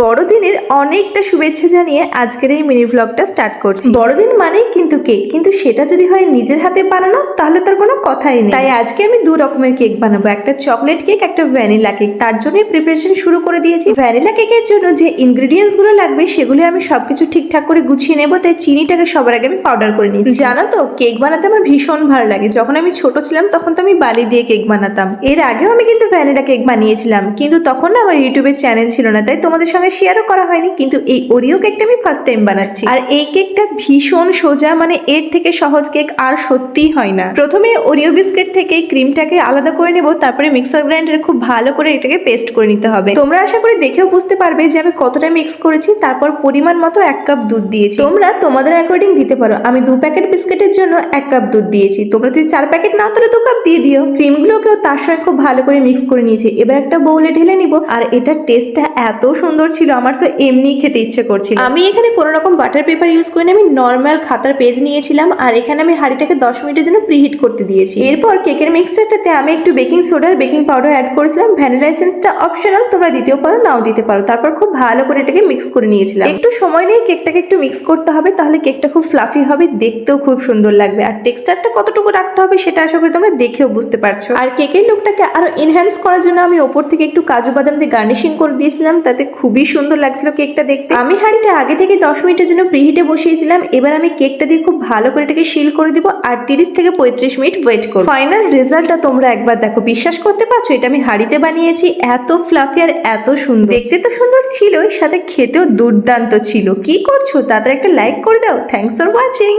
বড়দিনের অনেকটা শুভেচ্ছা জানিয়ে আজকের এই মিনি ব্লগটা স্টার্ট করছি। বড়দিন মানেই কিন্তু কেক, কিন্তু সেটা যদি হয় নিজের হাতে বানানো তাহলে তার কোনো কথাই নেই। তাই আজকে আমি দু রকমের কেক বানাবো, একটা চকলেট কেক, একটা ভ্যানিলা কেক। তার জন্যই প্রিপারেশন শুরু করে দিয়েছি। ভ্যানিলা কেকের জন্য যে ইনগ্রেডিয়েন্টস গুলো লাগবে সেগুলো আমি সবকিছু ঠিকঠাক করে গুছিয়ে নেবো, তাই চিনিটাকে সবার আগে আমি পাউডার করে নিচ্ছি। জানো তো, কেক বানাতে আমার ভীষণ ভালো লাগে। যখন আমি ছোট ছিলাম তখন তো আমি বালি দিয়ে কেক বানাতাম। এর আগেও আমি কিন্তু ভ্যানিলা কেক বানিয়েছিলাম, কিন্তু তখন না আমার ইউটিউবে চ্যানেল ছিল না, তাই তোমাদের সঙ্গে শেয়ারও করা হয়নি। কিন্তু এই ওরিও কেকটা আমি ফার্স্ট টাইম বানাচ্ছি, আর এই কেকটা ভীষণ সোজা, মানে এর থেকে সহজ কেক আর সত্যিই হয় না। প্রথমে ওরিও বিস্কিট থেকে ক্রিমটাকে আলাদা করে নেব, তারপরে মিক্সার গ্রাইন্ডারে খুব ভালো করে এটাকে পেস্ট করে নিতে হবে। তোমরা আশা করি দেখেও বুঝতে পারবে যে আমি কতটা মিক্স করেছি। তারপর পরিমাণ মতো 1 কাপ দুধ দিয়েছি। তোমরা তোমাদের অ্যাকর্ডিং দিতে পারো। আমি 2 প্যাকেট বিস্কিটের জন্য 1 কাপ দুধ দিয়েছি। তোমরা যদি 4 প্যাকেট নাও তাহলে 2 কাপ দিয়ে দিও। ক্রিমগুলোকেও তার সঙ্গে খুব ভালো করে মিক্স করে নিয়েছি। এবার একটা বোলে ঢেলে নিব, আর এটার টেস্টটা এত সুন্দর ছিল আমার তো এমনি খেতে ইচ্ছে করছিল। আমি এখানে কোনো রকম বাটার পেপার ইউজ করিনি, আমি নর্মাল খাতার পেজ নিয়েছিলাম, আর এখানে আমি হাঁড়িটাকে 10 মিনিটের জন্য প্রিহিট করতে দিয়েছি। এরপর কেকের মিক্সচারটাতে আমি একটু বেকিং সোডা আর বেকিং পাউডার অ্যাড করেছিলাম। ভ্যানিলা এসেন্সটা অপশনাল, তোমরা দিতেও পারো নাও দিতে পারো। তারপর খুব ভালো করে এটাকে মিক্স করে নিয়েছিলাম। একটু সময় নিয়ে কেকটাকে একটু মিক্স করতে হবে, তাহলে কেকটা খুব ফ্লাফি হবে, দেখতেও খুব সুন্দর লাগবে। আর টেক্সচারটা কতটুকু রাখতে হবে সেটা আশা করি তোমরা দেখেও বুঝতে পারছো। আর কেকের লুকটাকে আরো এনহ্যান্স করার জন্য আমি ওপর থেকে একটু কাজু বাদাম দিয়ে গার্নিশিং করে দিয়েছিলাম, তাতে খুবই সুন্দর লাগছিল কেকটা দেখতে। আমি হাঁড়িটা আগে থেকে 10 মিনিটের জন্য প্রিহিটে বসিয়েছিলাম। এবার আমি কেকটা দিয়ে খুব ভালো করে এটাকে সিল করে দিব, আর 30 থেকে 35 মিনিট ওয়েট করব। ফাইনাল রেজাল্টটা তোমরা একবার দেখো, বিশ্বাস করতে পারছো এটা আমি হাঁড়িতে বানিয়েছি। এত ফ্লাফি আর এত সুন্দর দেখতে, তো সুন্দর ছিল, সাথে খেতেও দুর্দান্ত ছিল। কি করছো, তাড়াতাড়ি একটা লাইক করে দাও। Thanks for watching.